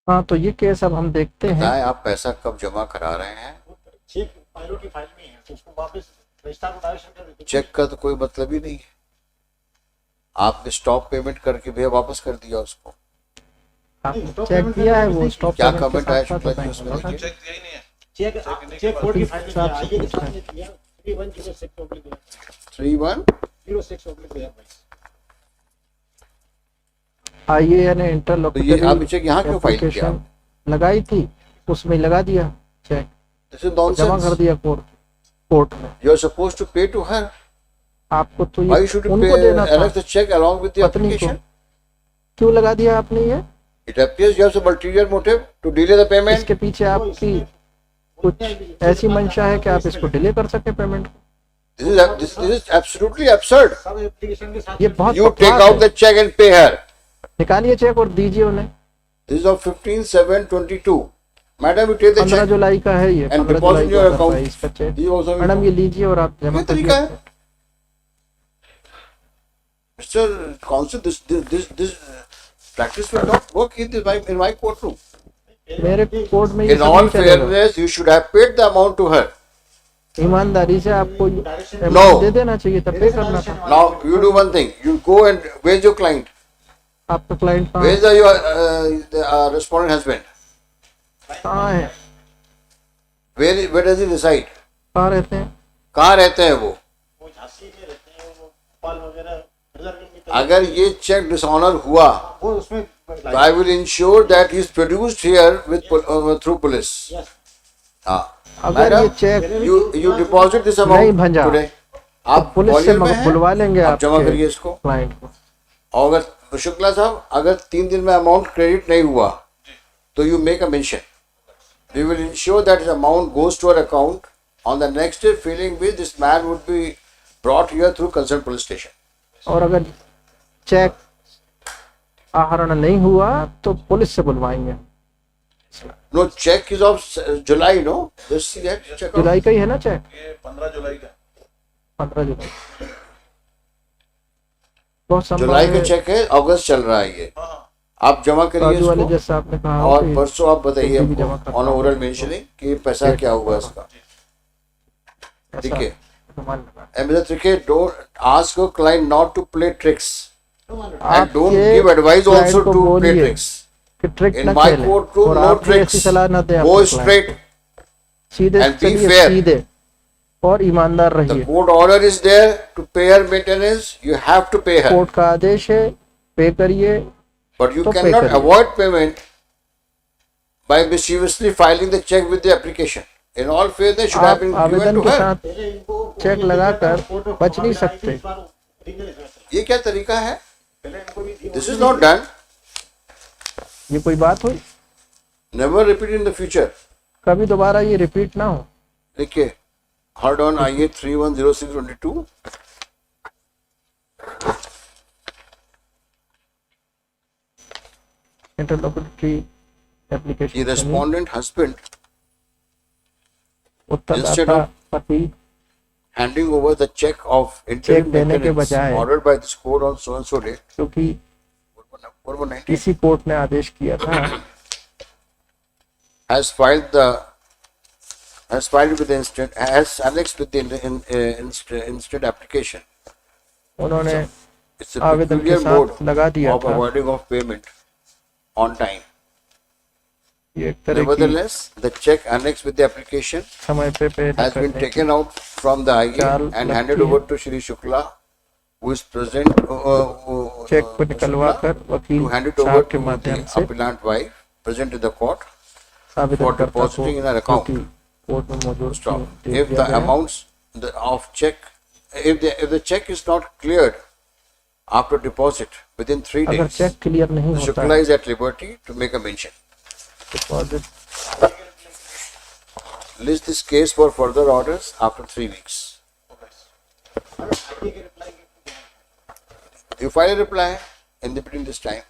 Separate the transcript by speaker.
Speaker 1: हाँ, तो ये केस अब हम देखते हैं।
Speaker 2: बताएं आप पैसा कब जमा करा रहे हैं।
Speaker 3: चेक पायलट की फाइल में है तो उसको वापस रजिस्ट्रार को डायरेक्शन कर देते।
Speaker 2: चेक का तो कोई मतलब ही नहीं है, आपने स्टॉप पेमेंट करके भैया वापस कर दिया उसको।
Speaker 1: चेक किया है वो स्टॉप
Speaker 2: क्या
Speaker 1: पेमेंट के
Speaker 2: कमेंट आया
Speaker 1: साथ
Speaker 2: शुक्ला
Speaker 1: साथ
Speaker 2: जी उसमें?
Speaker 1: बताएंगे।
Speaker 4: चेक दिया ही नहीं है।
Speaker 3: चेक कोर्ट की फाइल में किया, आईए के साथ में किया 3106 ऑब्लिक
Speaker 2: 3106
Speaker 3: ऑब्लिक भाई।
Speaker 1: आइए ने
Speaker 2: तो ये
Speaker 1: इंटरलोक्यूटरी
Speaker 2: आप चेक यहाँ क्यों फाइल किया?
Speaker 1: एप्लीकेशन लगाई थी, उसमें लगा दिया चेक,
Speaker 2: दिस इज
Speaker 1: जमा कर
Speaker 2: नॉनसेंस।
Speaker 1: दिया कोर्ट में।
Speaker 2: You are supposed to pay to her,
Speaker 1: आपको तो
Speaker 2: व्हाई
Speaker 1: ये
Speaker 2: शुड यू
Speaker 1: उनको देना था,
Speaker 2: annex the cheque along with the
Speaker 1: पत्नी को।
Speaker 2: एप्लीकेशन?
Speaker 1: क्यों लगा दिया आपने ये?
Speaker 2: It appears you have some ulterior motive to delay the payment.
Speaker 1: इसके पीछे आपकी कुछ ऐसी मंशा है कि आप इसको डिले कर सके पेमेंट को?
Speaker 2: This is absolutely absurd.
Speaker 3: सब एप्लीकेशन के साथ
Speaker 1: ये बहुत
Speaker 2: You take
Speaker 1: बकवास
Speaker 2: out
Speaker 1: है।
Speaker 2: the check and pay her.
Speaker 1: निकालिए चेक और दीजिए उन्हें।
Speaker 2: This is of 15/7/22. Madam, you take the
Speaker 1: 15
Speaker 2: check.
Speaker 1: जुलाई का है ये,
Speaker 2: And
Speaker 1: 15
Speaker 2: deposit
Speaker 1: जुलाई
Speaker 2: your
Speaker 1: को
Speaker 2: account.
Speaker 1: इसका चेक।
Speaker 2: This also
Speaker 1: मैडम ये लीजिए और आप जमा
Speaker 2: ये तरीका
Speaker 1: करिए।
Speaker 2: है। Mr. Counsel, this practice will not work in my courtroom.
Speaker 1: मेरे कोर्ट में ये
Speaker 2: In
Speaker 1: सब
Speaker 2: all
Speaker 1: नहीं चलेगा।
Speaker 2: fairness, you should have paid the amount to her.
Speaker 1: ईमानदारी से आपको
Speaker 2: No.
Speaker 1: amount दे देना चाहिए, तब पे करना था।
Speaker 2: Now you do one thing. You go and where's your client?
Speaker 1: आपका client
Speaker 2: Where's your respondent husband?
Speaker 1: कहाँ है?
Speaker 2: Where does he reside?
Speaker 1: कहाँ रहते हैं?
Speaker 2: कहाँ रहते हैं वो?
Speaker 3: वो झांसी में रहते हैं, वो भोपाल वगैरह रिजर्व में।
Speaker 2: अगर ये चेक डिसऑनर हुआ,
Speaker 3: वो उसमें
Speaker 2: I will ensure that he is produced here with through police.
Speaker 3: Yes.
Speaker 1: अगर ये
Speaker 2: Madam,
Speaker 1: cheque
Speaker 2: you deposit this
Speaker 1: नहीं
Speaker 2: amount
Speaker 1: भंजा,
Speaker 2: today. आप
Speaker 1: पुलिस से
Speaker 2: ग्वालियर में हैं,
Speaker 1: बुलवा लेंगे
Speaker 2: आप जमा
Speaker 1: आपके
Speaker 2: करिए इसको।
Speaker 1: क्लाइंट को।
Speaker 2: और अगर शुक्ला साहब अगर 3 दिन में अमाउंट क्रेडिट नहीं हुआ तो you make a mention, we will ensure that amount goes to our account on the next day, failing with this man would be brought here through concern police station.
Speaker 1: और अगर check आहरण नहीं हुआ तो police से बुलवाएंगे।
Speaker 2: No, check is of July, no, this check
Speaker 1: July का ही है ना चेक?
Speaker 4: ये 15 जुलाई का।
Speaker 1: 15 जुलाई। बहुत संभव
Speaker 2: जुलाई का
Speaker 1: है,
Speaker 2: चेक है, अगस्त चल रहा है ये। आप जमा करिए
Speaker 1: बाजू वाले
Speaker 2: इसको
Speaker 1: जैसा आपने कहा
Speaker 2: और
Speaker 1: कि
Speaker 2: परसों आप बताइए
Speaker 1: भी जमा
Speaker 2: हमको
Speaker 1: करना
Speaker 2: ऑन ओरल मेंशनिंग कि पैसा क्या हुआ इसका।
Speaker 1: ऐसा
Speaker 2: ठीक है।
Speaker 1: अनुमान लगा।
Speaker 2: And Mr. Cheque, don't ask your client not to play tricks and
Speaker 1: आप
Speaker 2: don't
Speaker 1: ये
Speaker 2: give advice
Speaker 1: client
Speaker 2: also
Speaker 1: को
Speaker 2: to play
Speaker 1: बोलिए
Speaker 2: tricks.
Speaker 1: कि ट्रिक
Speaker 2: In
Speaker 1: न
Speaker 2: my
Speaker 1: खेलें
Speaker 2: courtroom,
Speaker 1: और
Speaker 2: no
Speaker 1: आप ऐसी
Speaker 2: tricks.
Speaker 1: सलाह न दें
Speaker 2: Go
Speaker 1: अपने client
Speaker 2: straight.
Speaker 1: को। सीधे
Speaker 2: and be
Speaker 1: चलिए,
Speaker 2: fair.
Speaker 1: सीधे और ईमानदार
Speaker 2: The
Speaker 1: रहिए।
Speaker 2: court order is there to pay her maintenance. You have to pay her,
Speaker 1: court का आदेश है, पे करिए।
Speaker 2: but you
Speaker 1: तो pay
Speaker 2: cannot
Speaker 1: करिए।
Speaker 2: avoid payment by mischievously filing the check with the application. In all fairness, should have
Speaker 1: आप
Speaker 2: been given
Speaker 1: आवेदन
Speaker 2: to
Speaker 1: के
Speaker 2: her.
Speaker 1: साथ चेक लगाकर बच नहीं सकते।
Speaker 2: ये क्या तरीका है? This is not done.
Speaker 1: ये कोई बात हुई?
Speaker 2: Never repeat in the future.
Speaker 1: कभी दोबारा ये रिपीट ना हो।
Speaker 2: देखिए, hard on IA 310622.
Speaker 1: Interlocutory application
Speaker 2: The respondent husband, instead
Speaker 1: उत्तरदाता
Speaker 2: of
Speaker 1: पति
Speaker 2: handing over the check of interim
Speaker 1: cheque देने के
Speaker 2: maintenance
Speaker 1: बजाय,
Speaker 2: ordered by this court on so and so date,
Speaker 1: क्योंकि
Speaker 2: 419,
Speaker 1: किसी कोर्ट ने आदेश किया था,
Speaker 2: has filed with the instant, has annexed with the instant application.
Speaker 1: उन्होंने
Speaker 2: It's a
Speaker 1: आवेदन के
Speaker 2: peculiar mode
Speaker 1: साथ लगा दिया
Speaker 2: of
Speaker 1: था।
Speaker 2: avoiding of payment on time.
Speaker 1: ये एक तरह की
Speaker 2: Nevertheless, the check annexed with the application
Speaker 1: समय पे पे
Speaker 2: has been taken out from the IA
Speaker 1: चाल
Speaker 2: and handed
Speaker 1: लगती है।
Speaker 2: over to Shri Shukla, who is present,
Speaker 1: cheque को निकलवा कर वकील
Speaker 2: to hand it over
Speaker 1: साहब के
Speaker 2: to
Speaker 1: माध्यम
Speaker 2: the
Speaker 1: से
Speaker 2: appellant wife present in the court for
Speaker 1: आवेदनकर्ता को
Speaker 2: depositing in her account.
Speaker 1: जो कि कोर्ट में मौजूद
Speaker 2: Stop.
Speaker 1: दे
Speaker 2: If
Speaker 1: दिया
Speaker 2: the
Speaker 1: गया है।
Speaker 2: amounts of check, if the check is not cleared after deposit within 3
Speaker 1: अगर
Speaker 2: days,
Speaker 1: चेक क्लियर नहीं होता
Speaker 2: Shukla
Speaker 1: है
Speaker 2: is at liberty to make a mention.
Speaker 1: Deposit,
Speaker 2: List this case for further orders after 3 weeks. You file a reply in between this time.